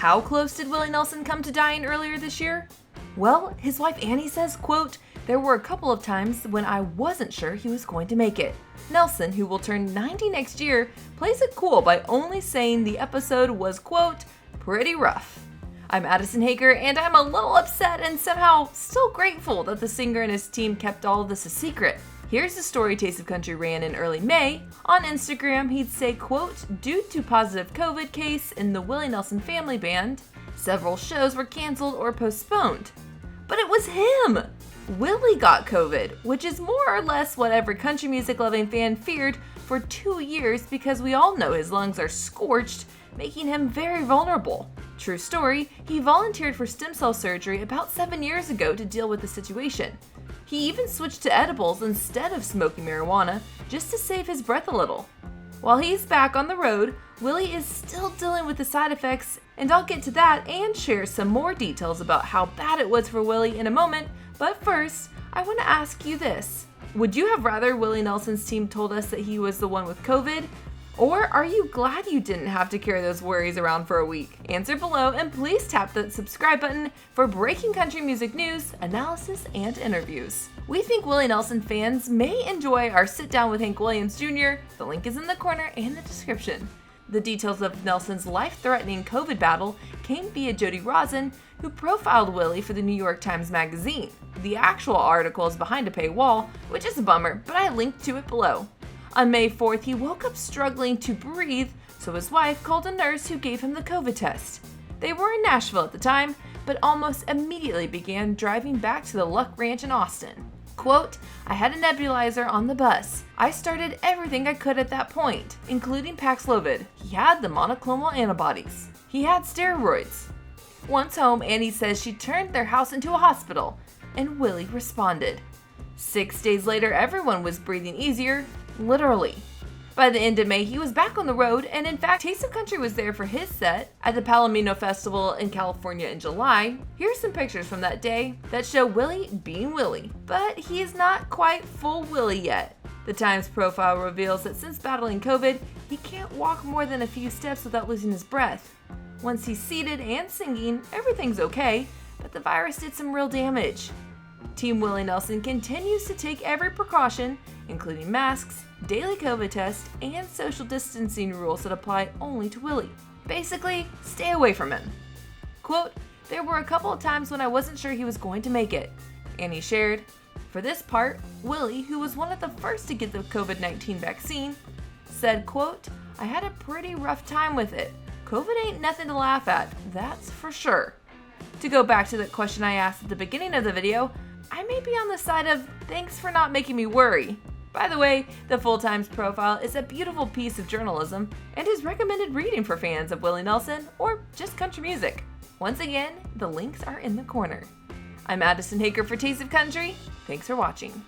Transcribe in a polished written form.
how close did Willie Nelson come to dying earlier this year? Well, his wife Annie says, quote, "There were a couple of times when I wasn't sure he was going to make it." Nelson, who will turn 90 next year, plays it cool by only saying the episode was, quote, "pretty rough." I'm Addison Hager, and I'm a little upset and somehow still grateful that the singer and his team kept all of this a secret. Here's the story Taste of Country ran in early May. On Instagram, he'd say, quote, "Due to positive COVID case in the Willie Nelson family band, several shows were canceled or postponed." But it was him! Willie got COVID, which is more or less what every country music loving fan feared for 2 years because we all know his lungs are scorched, making him very vulnerable. True story, he volunteered for stem cell surgery about 7 years ago to deal with the situation. He even switched to edibles instead of smoking marijuana just to save his breath a little. While he's back on the road, Willie is still dealing with the side effects, and I'll get to that and share some more details about how bad it was for Willie in a moment, but first, I want to ask you this. Would you have rather Willie Nelson's team told us that he was the one with COVID? Or are you glad you didn't have to carry those worries around for a week? Answer below, and please tap that subscribe button for breaking country music news, analysis, and interviews. We think Willie Nelson fans may enjoy our sit down with Hank Williams Jr. The link is in the corner and the description. The details of Nelson's life-threatening COVID battle came via Jody Rosen, who profiled Willie for the New York Times Magazine. The actual article is behind a paywall, which is a bummer, but I linked to it below. On May 4th, he woke up struggling to breathe, so his wife called a nurse who gave him the COVID test. They were in Nashville at the time, but almost immediately began driving back to the Luck Ranch in Austin. Quote, "I had a nebulizer on the bus. I started everything I could at that point, including Paxlovid. He had the monoclonal antibodies. He had steroids." Once home, Annie says she turned their house into a hospital, and Willie responded. 6 days later, everyone was breathing easier, literally. By the end of May, he was back on the road, and in fact, Taste of Country was there for his set at the Palomino Festival in California in July. Here's some pictures from that day that show Willie being Willie, but he is not quite full Willie yet. The Times profile reveals that since battling COVID, he can't walk more than a few steps without losing his breath. Once he's seated and singing, everything's okay, but the virus did some real damage. Team Willie Nelson continues to take every precaution, including masks, daily COVID tests, and social distancing rules that apply only to Willie. Basically, stay away from him. Quote, "There were a couple of times when I wasn't sure he was going to make it," Annie shared. For this part, Willie, who was one of the first to get the COVID-19 vaccine, said, quote, "I had a pretty rough time with it. COVID ain't nothing to laugh at, that's for sure." To go back to the question I asked at the beginning of the video, I may be on the side of thanks for not making me worry. By the way, the Full Times profile is a beautiful piece of journalism and is recommended reading for fans of Willie Nelson or just country music. Once again, the links are in the corner. I'm Addison Hager for Taste of Country. Thanks for watching.